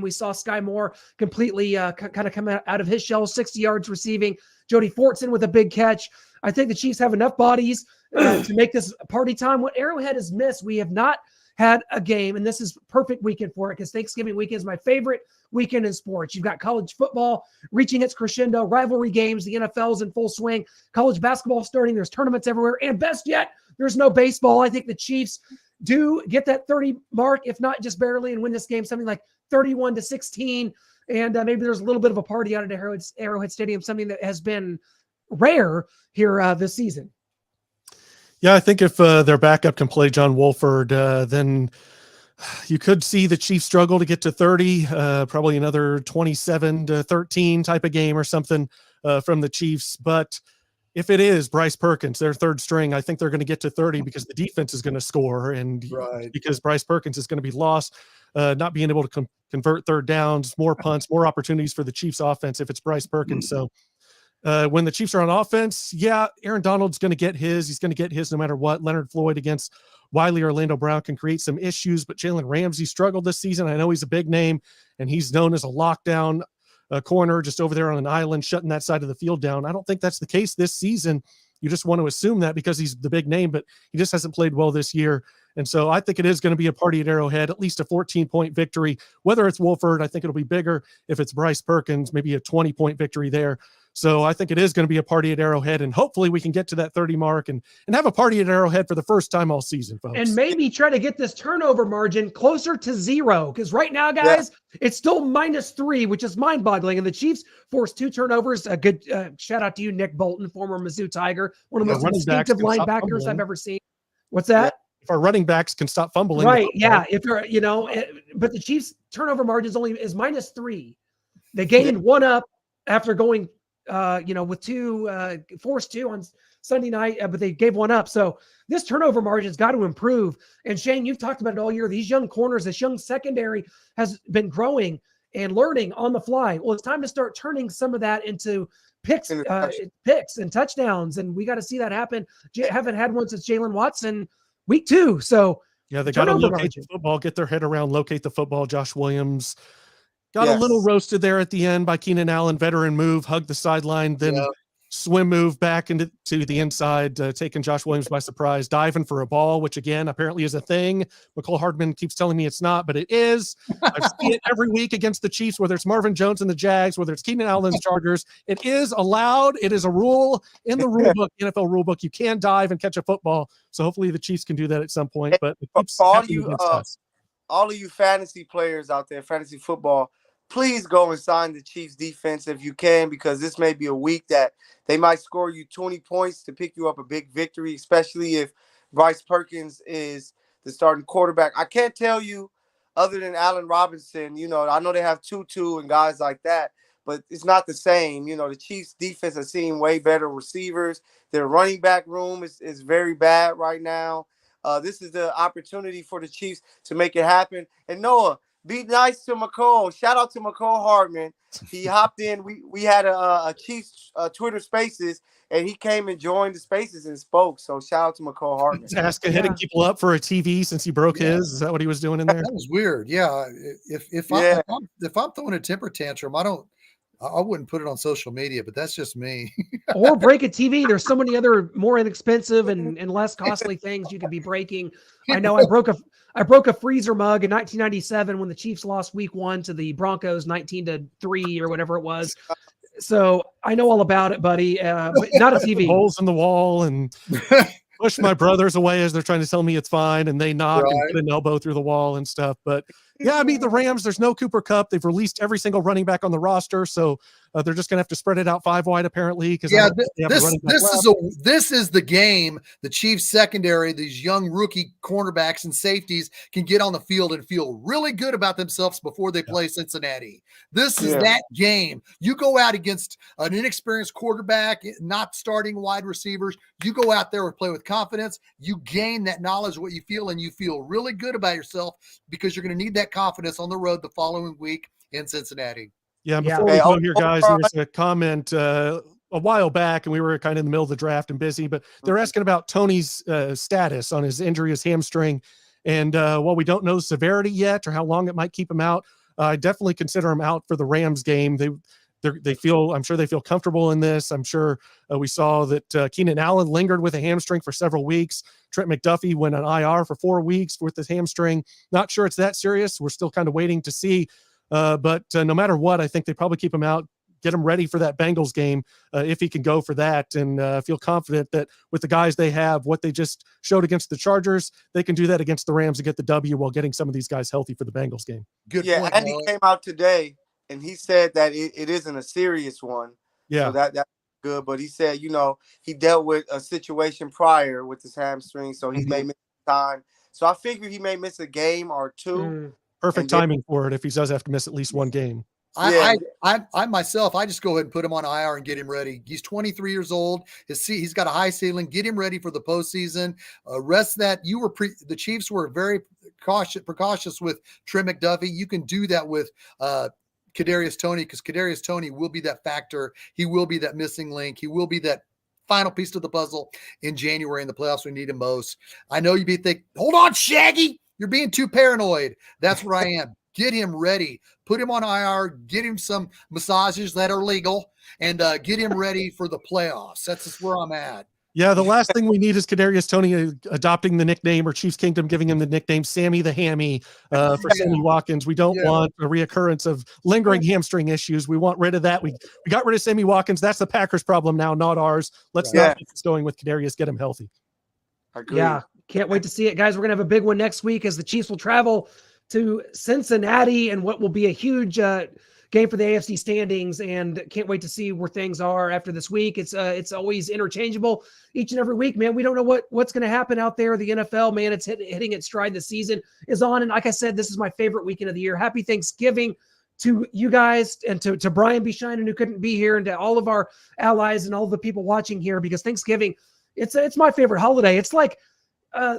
We saw Sky Moore completely kind of come out of his shell, 60 yards receiving. Jody Fortson with a big catch. I think the Chiefs have enough bodies to make this party time. What Arrowhead has missed, we have not had a game, and this is perfect weekend for it because Thanksgiving weekend is my favorite weekend in sports. You've got college football reaching its crescendo, rivalry games, the NFL's in full swing, college basketball starting, there's tournaments everywhere, and best yet, there's no baseball. I think the Chiefs do get that 30 mark, if not just barely, and win this game something like 31-16, and maybe there's a little bit of a party out at Arrowhead Stadium, something that has been rare here this season. Yeah, I think if their backup can play John Wolford, then you could see the Chiefs struggle to get to 30, probably another 27-13 type of game or something from the Chiefs. But if it is Bryce Perkins, their third string, I think they're going to get to 30 because the defense is going to score, and because Bryce Perkins is going to be lost, not being able to convert third downs, more punts, more opportunities for the Chiefs offense if it's Bryce Perkins. So when the Chiefs are on offense, yeah, Aaron Donald's going to get his. He's going to get his no matter what. Leonard Floyd against Wiley Orlando Brown can create some issues, but Jalen Ramsey struggled this season. I know he's a big name, and he's known as a lockdown corner just over there on an island, shutting that side of the field down. I don't think that's the case this season. You just want to assume that because he's the big name, but he just hasn't played well this year. And so I think it is going to be a party at Arrowhead, at least a 14-point victory. Whether it's Wolford, I think it'll be bigger. If it's Bryce Perkins, maybe a 20-point victory there. So I think it is going to be a party at Arrowhead, and hopefully we can get to that 30 mark and have a party at Arrowhead for the first time all season, folks. And maybe try to get this turnover margin closer to 0, because right now, guys, it's still -3, which is mind-boggling. And the Chiefs forced 2 turnovers. A good shout out to you, Nick Bolton, former Mizzou Tiger, one of the most instinctive linebackers I've ever seen. What's that? If our running backs can stop fumbling. Right, yeah. If you're, but the Chiefs turnover margin is -3. They gained 1 up after going with 2, forced 2 on Sunday night, but they gave 1 up. So this turnover margin's got to improve. And Shane, you've talked about it all year. These young corners, this young secondary has been growing and learning on the fly. Well, it's time to start turning some of that into picks and touchdowns. And we got to see that happen. Haven't had one since Jalen Watson week 2. So yeah, they got to locate the football, get their head around, locate the football. Josh Williams, Got a little Yes. roasted there at the end by Keenan Allen, veteran move, hugged the sideline, then Yeah. swim move back into the inside, taking Josh Williams by surprise, diving for a ball, which again apparently is a thing. McCall Hardman keeps telling me it's not, but it is. I've seen it every week against the Chiefs, whether it's Marvin Jones and the Jags, whether it's Keenan Allen's Chargers. It is allowed. It is a rule in the rule book, NFL rule book. You can dive and catch a football. So hopefully the Chiefs can do that at some point. But it keeps For happening against us. all of you fantasy players out there, fantasy football, please go and sign the Chiefs defense if you can, because this may be a week that they might score you 20 points to pick you up a big victory, especially if Bryce Perkins is the starting quarterback. I can't tell you other than Allen Robinson, I know they have Tutu and guys like that, but it's not the same. The Chiefs defense has seen way better receivers. Their running back room is very bad right now. This is the opportunity for the Chiefs to make it happen. And Noah, be nice to McCall. Shout out to McCall Hardman. He hopped in. We had a Chiefs Twitter Spaces, and he came and joined the Spaces and spoke. So shout out to McCall Hardman. Hitting people up for a TV since he broke his. Is that what he was doing in there? That was weird. Yeah. If I'm throwing a temper tantrum, I wouldn't put it on social media, but that's just me. Or break a TV. There's so many other more inexpensive and less costly things you could be breaking. I know I broke a freezer mug in 1997 when the Chiefs lost week 1 to the Broncos 19-3 or whatever it was. So I know all about it, buddy. But not a TV. Holes in the wall and push my brothers away as they're trying to tell me it's fine, and they knock and put an elbow through the wall and stuff. But yeah, I mean, the Rams, there's no Cooper Kupp. They've released every single running back on the roster, so they're just going to have to spread it out 5 wide apparently. Because this is the game. The Chiefs secondary, these young rookie cornerbacks and safeties can get on the field and feel really good about themselves before they play Cincinnati. This is that game. You go out against an inexperienced quarterback, not starting wide receivers. You go out there and play with confidence. You gain that knowledge of what you feel, and you feel really good about yourself because you're going to need that confidence on the road the following week in Cincinnati. Yeah, before we go here, guys, there was a comment a while back, and we were kind of in the middle of the draft and busy, but they're asking about Tony's status on his injury, his hamstring. And while we don't know the severity yet or how long it might keep him out, I definitely consider him out for the Rams game. I'm sure they feel comfortable in this. I'm sure we saw that Keenan Allen lingered with a hamstring for several weeks. Trent McDuffie went on IR for 4 weeks with his hamstring. Not sure it's that serious. We're still kind of waiting to see. But no matter what, I think they probably keep him out, get him ready for that Bengals game if he can go for that, and feel confident that with the guys they have, what they just showed against the Chargers, they can do that against the Rams and get the W while getting some of these guys healthy for the Bengals game. Good point. Andy came out today, and he said that it isn't a serious one. Yeah. So that's good. But he said, he dealt with a situation prior with his hamstring, so he may miss time. So I figure he may miss a game or 2. Perfect timing for it if he does have to miss at least one game. I myself, I just go ahead and put him on IR and get him ready. He's 23 years old. He's got a high ceiling. Get him ready for the postseason. Rest that the Chiefs were very precautious with Trent McDuffie. You can do that with Kadarius Toney, because Kadarius Toney will be that factor. He will be that missing link. He will be that final piece to the puzzle in January in the playoffs. We need him most. I know you'd be thinking, hold on, Shaggy. You're being too paranoid. That's where I am. Get him ready. Put him on IR. Get him some massages that are legal, and get him ready for the playoffs. That's just where I'm at. Yeah, the last thing we need is Kadarius Toney adopting the nickname, or Chiefs Kingdom giving him the nickname Sammy the Hammy for Sammy Watkins. We don't want a reoccurrence of lingering hamstring issues. We want rid of that. We got rid of Sammy Watkins. That's the Packers' problem now, not ours. Let's not keep this going with Kadarius. Get him healthy. Yeah, can't wait to see it, guys. We're going to have a big one next week as the Chiefs will travel to Cincinnati and what will be a huge game for the AFC standings, and can't wait to see where things are after this week. It's always interchangeable each and every week, man. We don't know what's going to happen out there. The NFL, man, it's hitting its stride. The season is on, and like I said, this is my favorite weekend of the year. Happy Thanksgiving to you guys, and to Brian Bishinen, who couldn't be here, and to all of our allies and all the people watching here, because Thanksgiving, it's my favorite holiday. It's like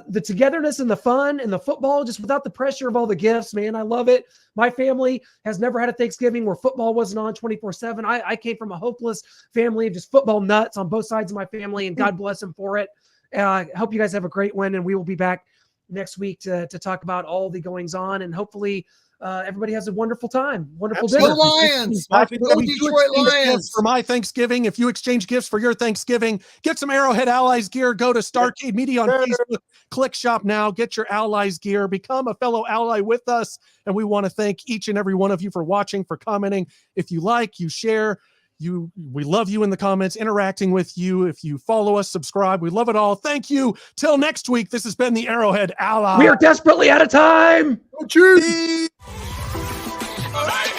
the togetherness and the fun and the football, just without the pressure of all the gifts, man. I love it. My family has never had a Thanksgiving where football wasn't on 24/7. I came from a hopeless family of just football nuts on both sides of my family, and God bless them for it. I hope you guys have a great one, and we will be back next week to talk about all the goings on, and hopefully everybody has a wonderful time. Wonderful Absolutely. dinner. Go Lions! Happy Go we do Detroit exchange Lions! gifts for my Thanksgiving. If you exchange gifts for your Thanksgiving, get some Arrowhead Allies gear. Go to Starcade Media on Facebook. Click shop now. Get your Allies gear. Become a fellow ally with us. And we want to thank each and every one of you for watching, for commenting. If you like, you share. We love you in the comments, interacting with you. If you follow us, subscribe, we love it all. Thank you. Till next week, this has been the Arrowhead Allies. We are desperately out of time. Oh, cheers. All right.